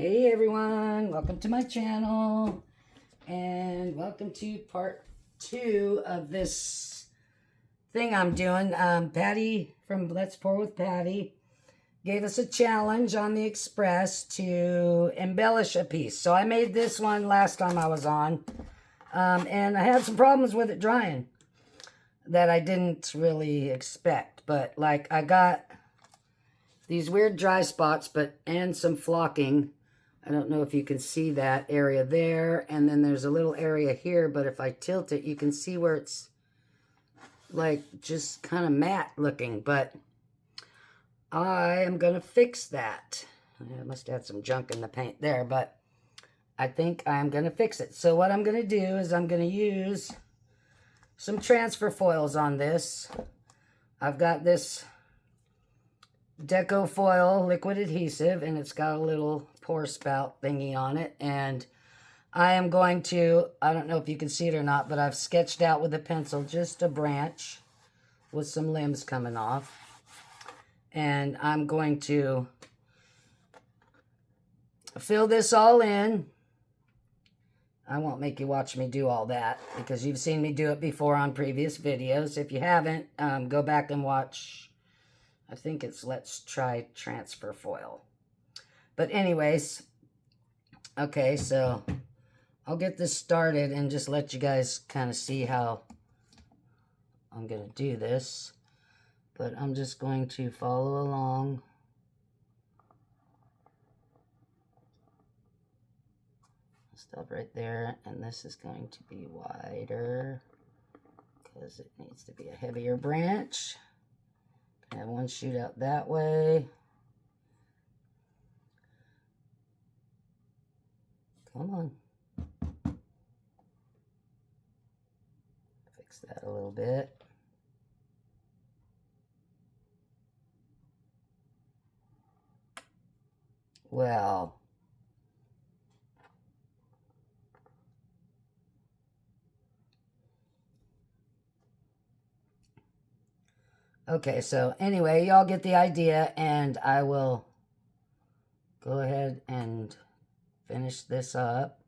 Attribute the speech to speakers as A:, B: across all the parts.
A: Hey everyone, welcome to my channel and welcome to part 2 of this thing I'm doing. Patty from Let's Pour with Patty gave us a challenge on the Express to embellish a piece. So I made this one last time I was on and I had some problems with it drying that I didn't really expect. But like I got these weird dry spots and some flocking. I don't know if you can see that area there. And then there's a little area here, but if I tilt it, you can see where it's like just kind of matte looking. But I am going to fix that. I must have had some junk in the paint there, but I think I'm going to fix it. So what I'm going to do is I'm going to use some transfer foils on this. I've got this Deco Foil liquid adhesive, and it's got a little pour spout thingy on it, and I am going to, I don't know if you can see it or not, but I've sketched out with a pencil just a branch with some limbs coming off, and I'm going to fill this all in. I won't make you watch me do all that because you've seen me do it before on previous videos. If you haven't, go back and watch. I think it's Let's Try Transfer Foil. But anyways, okay, so I'll get this started and just let you guys kind of see how I'm going to do this. But I'm just going to follow along. Stop right there, and this is going to be wider because it needs to be a heavier branch. I have one shoot out that way. Come on. Fix that a little bit. Well, okay, so anyway, y'all get the idea, and I will go ahead and finish this up,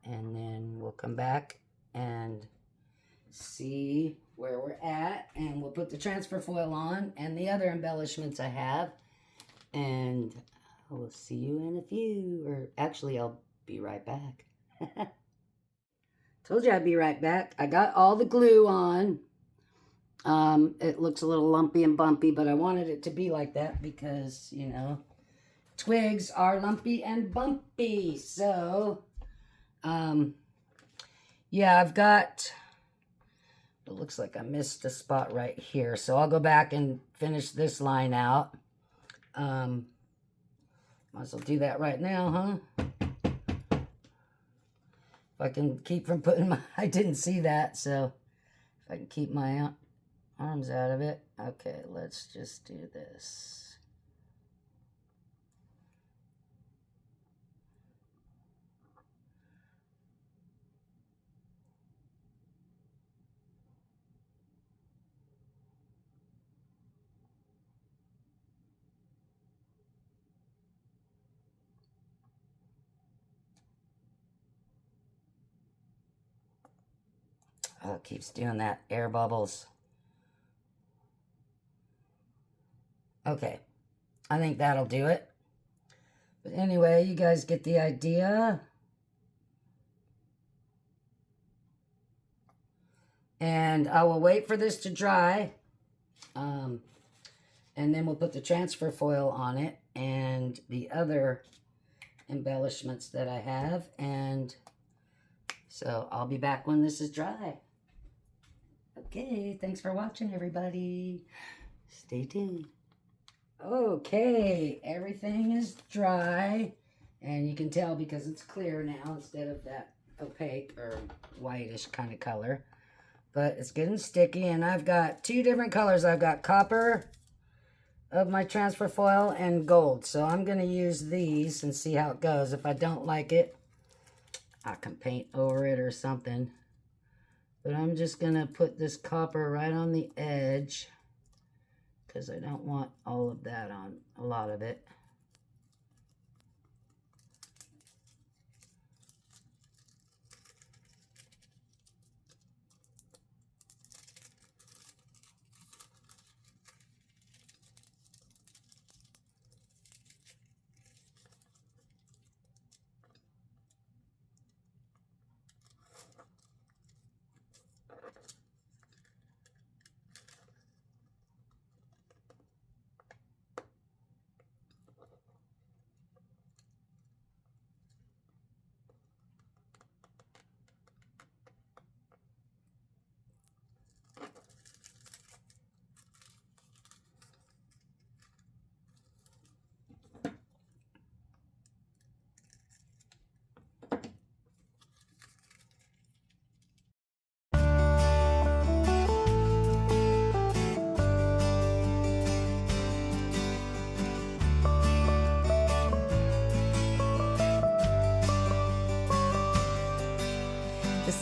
A: and then we'll come back and see where we're at, and we'll put the transfer foil on and the other embellishments I have, and I will see you in a few, or actually I'll be right back. Told you I'd be right back. I got all the glue on. It looks a little lumpy and bumpy, but I wanted it to be like that because, you know, twigs are lumpy and bumpy. So, yeah, I've got, it looks like I missed a spot right here. So I'll go back and finish this line out. Might as well do that right now, huh? If I can keep from putting my, I didn't see that, so if I can keep my arms out of it. Okay, let's just do this. Oh, it keeps doing that. Air bubbles. Okay, I think that'll do it. But anyway, you guys get the idea. And I will wait for this to dry. And then we'll put the transfer foil on it and the other embellishments that I have. And so I'll be back when this is dry. Okay, thanks for watching, everybody. Stay tuned. Okay, everything is dry, and you can tell because it's clear now instead of that opaque or whitish kind of color. But it's getting sticky, and I've got two different colors. I've got copper of my transfer foil and gold. So I'm going to use these and see how it goes. If I don't like it, I can paint over it or something. But I'm just going to put this copper right on the edge because I don't want all of that on, a lot of it.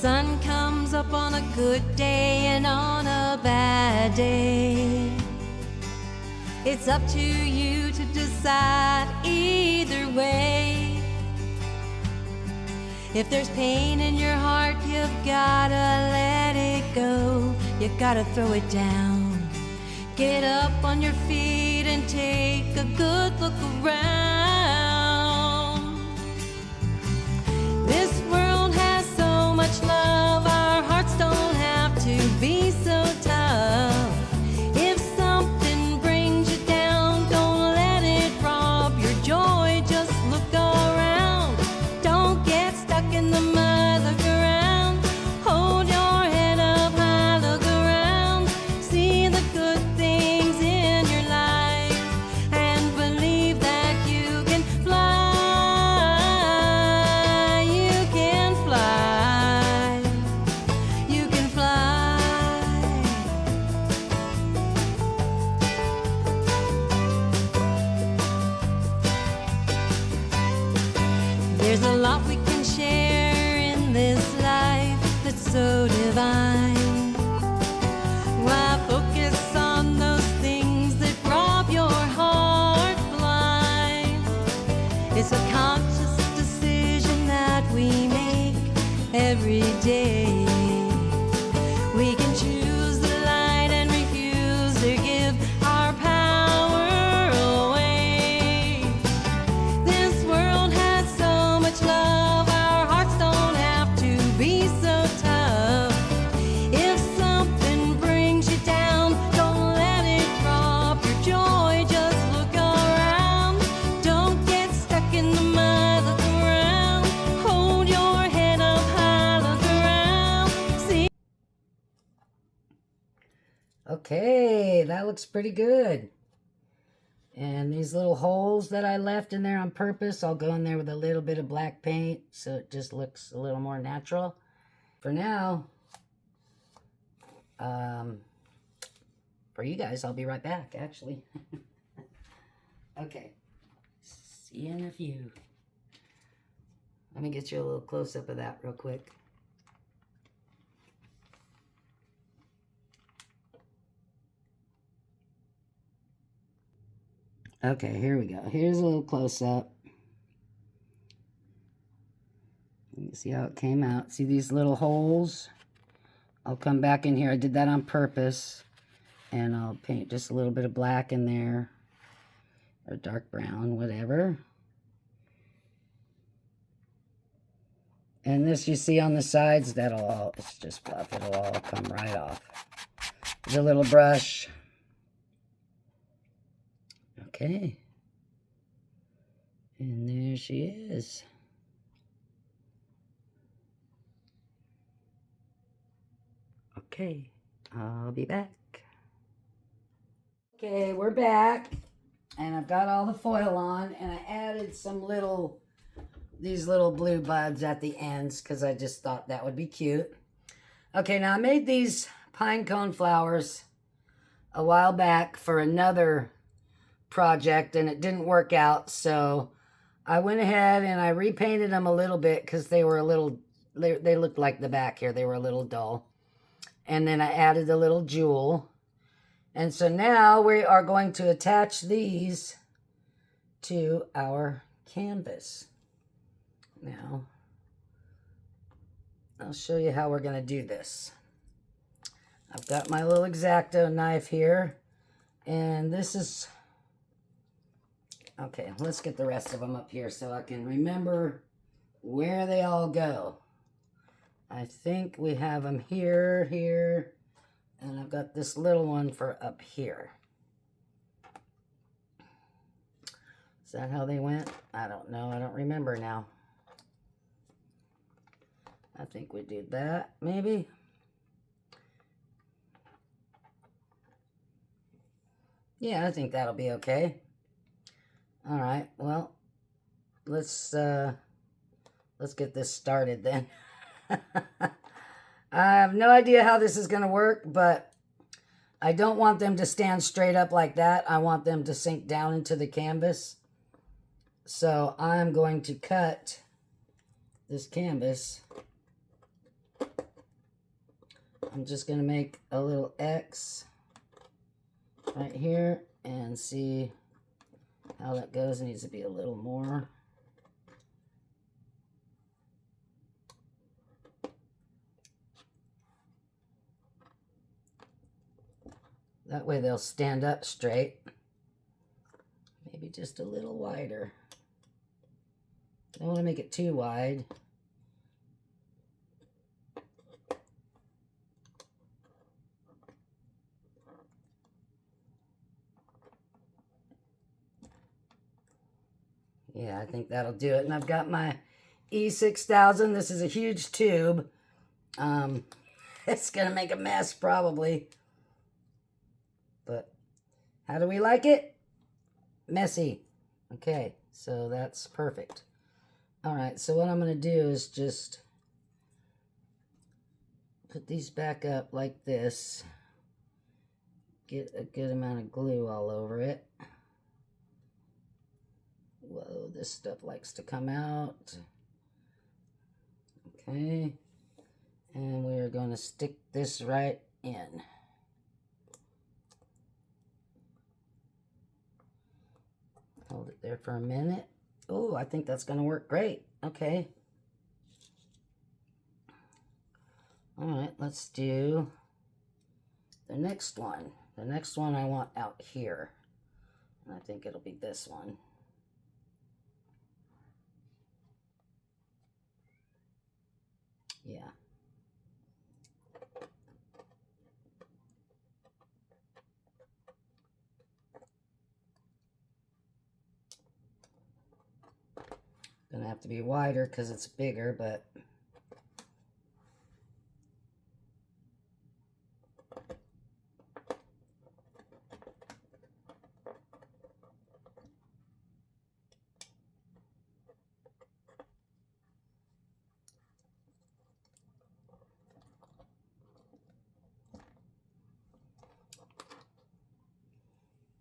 B: sun comes up on a good day and on a bad day. It's up to you to decide either way. If there's pain in your heart, you've gotta let it go. You gotta throw it down. Get up on your feet and take a good look around. This world has so much love, our hearts don't have to be so tough. If something brings you down, don't let it rob your joy, just look around. Don't get stuck in the mud, look around. Hold your head up high, look around. See the good things in your life and believe that you can fly. You can fly. You can fly. There's a lot we can share in this life that's so divine. Why focus on those things that rob your heart blind? It's a conscious decision that we make every day. We can choose the light and refuse to give our power away. This world has so much love, our hearts don't have to be so tough. If something brings you down, don't let it rob your joy, just look around. Don't get stuck in the mud, look around. Hold your head up high, look around. See.
A: Okay, that looks pretty good. And these little holes that I left in there on purpose, I'll go in there with a little bit of black paint so it just looks a little more natural. For now, for you guys, I'll be right back, actually. Okay, see you in a few. Let me get you a little close-up of that real quick. Okay, here we go. Here's a little close-up. You can see how it came out. See these little holes? I'll come back in here. I did that on purpose. And I'll paint just a little bit of black in there. Or dark brown, whatever. And this you see on the sides, that'll all, it's just fluff. It'll all come right off. There's a little brush. Okay. And there she is. Okay, I'll be back. Okay, we're back. And I've got all the foil on, and I added some these little blue buds at the ends because I just thought that would be cute. Okay, now I made these pine cone flowers a while back for another project, and it didn't work out, so I went ahead and I repainted them a little bit because they were a little, they looked like the back here, they were a little dull. And then I added a little jewel. And so now we are going to attach these to our canvas. Now, I'll show you how we're going to do this. I've got my little X-Acto knife here, and this is, okay, let's get the rest of them up here so I can remember where they all go. I think we have them here, here, and I've got this little one for up here. Is that how they went? I don't know. I don't remember now. I think we did that, maybe. Yeah, I think that'll be okay. All right, well, let's get this started then. I have no idea how this is going to work, but I don't want them to stand straight up like that. I want them to sink down into the canvas. So I'm going to cut this canvas I'm just going to make a little X right here and see how that goes. It needs to be a little more. That way they'll stand up straight. Maybe just a little wider. Don't want to make it too wide. Yeah, I think that'll do it. And I've got my E6000. This is a huge tube. It's going to make a mess probably. But how do we like it? Messy. Okay, so that's perfect. All right, so what I'm going to do is just put these back up like this. Get a good amount of glue all over it. Whoa, this stuff likes to come out. Okay. And we're going to stick this right in. Hold it there for a minute. Oh, I think that's going to work great. Okay. All right, let's do the next one. The next one I want out here. And I think it'll be this one. Yeah. Gonna have to be wider because it's bigger, but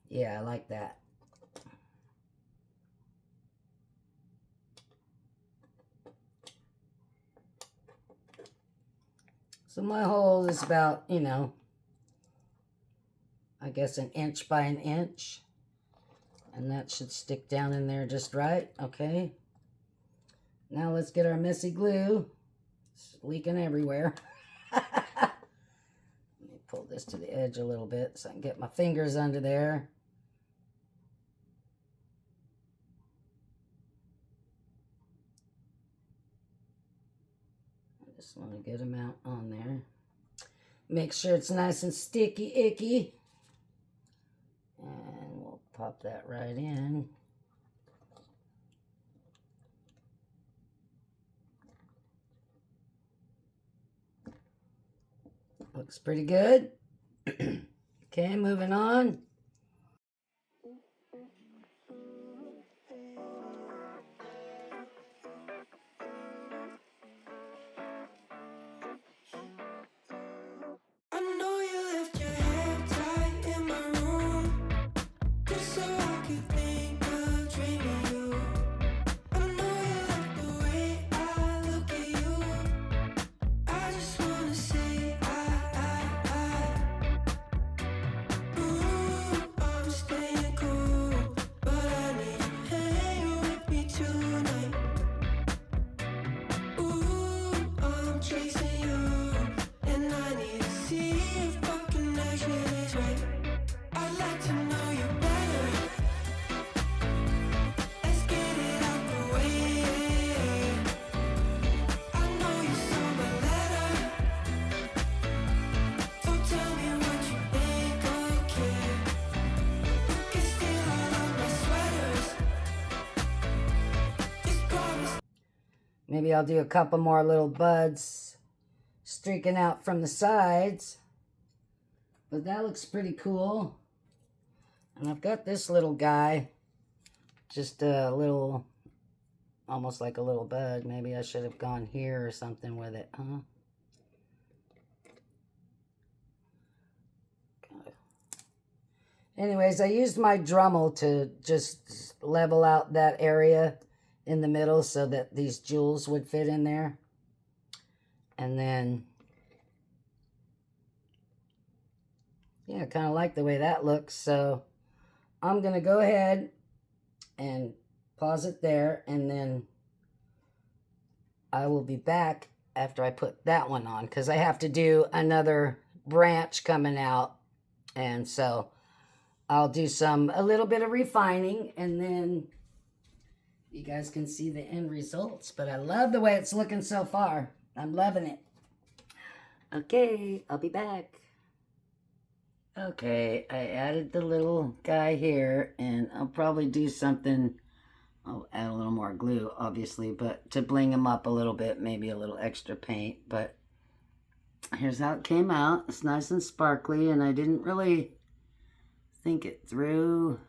A: yeah, I like that. So my hole is about, you know, I guess an inch by an inch. And that should stick down in there just right. Okay. Now let's get our messy glue. It's leaking everywhere. Let me pull this to the edge a little bit so I can get my fingers under there. Just want a good amount on there. Make sure it's nice and sticky, icky. And we'll pop that right in. Looks pretty good. Okay, moving on. Maybe I'll do a couple more little buds streaking out from the sides. But that looks pretty cool. And I've got this little guy. Just a little, almost like a little bud. Maybe I should have gone here or something with it, huh? Okay. Anyways, I used my Dremel to just level out that area in the middle so that these jewels would fit in there. And then yeah, I kind of like the way that looks. So I'm going to go ahead and pause it there, and then I will be back after I put that one on, because I have to do another branch coming out. And so I'll do a little bit of refining, and then you guys can see the end results. But I love the way it's looking so far. I'm loving it. Okay, I'll be back. Okay, I added the little guy here, and I'll probably do something. I'll add a little more glue, obviously, but to bling him up a little bit, maybe a little extra paint. But here's how it came out. It's nice and sparkly, and I didn't really think it through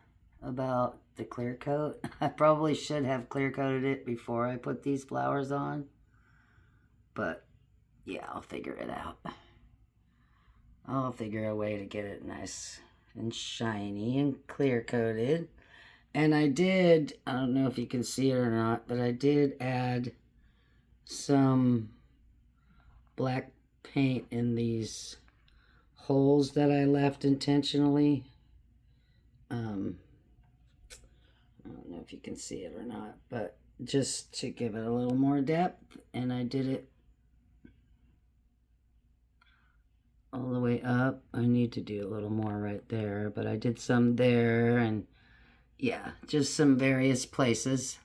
A: about the clear coat. I probably should have clear coated it before I put these flowers on, but yeah, I'll figure it out. I'll figure a way to get it nice and shiny and clear coated. And I don't know if you can see it or not, but I did add some black paint in these holes that I left intentionally. I don't know if you can see it or not, but just to give it a little more depth. And I did it all the way up. I need to do a little more right there, but I did some there, and yeah, just some various places.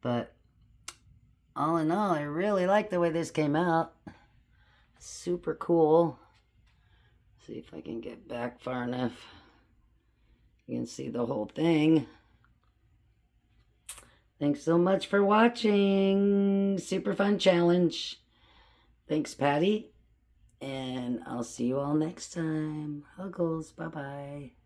A: But all in all, I really like the way this came out. Super cool. See if I can get back far enough. You can see the whole thing. Thanks so much for watching. Super fun challenge. Thanks, Patty. And I'll see you all next time. Huggles. Bye-bye.